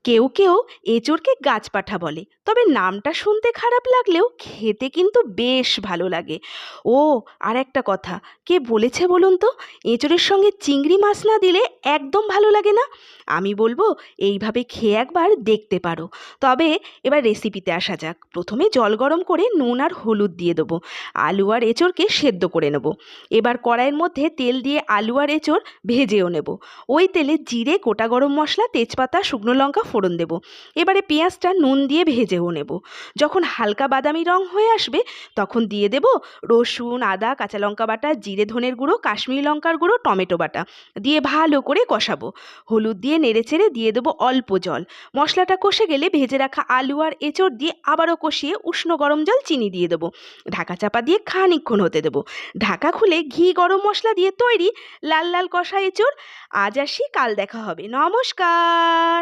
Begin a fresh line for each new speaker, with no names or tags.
কেউ কেউ এঁচোড়কে গাছপাঠা বলে, তবে নামটা শুনতে খারাপ লাগলেও খেতে কিন্তু বেশ ভালো লাগে। ও, আর একটা কথা, কে বলেছে বলুন তো এঁচোড়ের সঙ্গে চিংড়ি মাছ না দিলে একদম ভালো লাগে না? আমি বলবো এইভাবে খেয়ে একবার দেখতে পারো। তবে এবার রেসিপিতে আসা যাক। প্রথমে জল গরম করে নুন আর হলুদ দিয়ে দেবো। আলু আর এঁচোড়কে সেদ্ধ করে নেব। এবার কড়াইয়ের মধ্যে তেল দিয়ে আলু আর এঁচোড় ভেজেও নেব। ওই তেলে জিরে, গোটা গরম মশলা, তেজপাতা, শুকনো লঙ্কা ফোড়ন দেব। এবারে পেঁয়াজটা নুন দিয়ে ভেজেও নেব। যখন হালকা বাদামি রং হয়ে আসবে তখন দিয়ে দেব রসুন, আদা, কাঁচা লঙ্কা বাটা, জিরে ধনের গুঁড়ো, কাশ্মীরি লঙ্কার গুঁড়ো, টমেটো বাটা দিয়ে ভালো করে কষাবো। হলুদ দিয়ে নেড়েচেড়ে দিয়ে দেবো অল্প জল। মশলাটা কষে গেলে ভেজে রাখা আলু আর এঁচোড় দিয়ে আবারও কষিয়ে উষ্ণ গরম জল, চিনি দিয়ে দেবো। ঢাকা চাপা দিয়ে খানিকক্ষণ হতে দেবো। ঢাকা খুলে ঘি, গরম মশলা দিয়ে তৈরি লাল লাল কষা এঁচোড়। আজ আসি, কাল দেখা হবে। নমস্কার।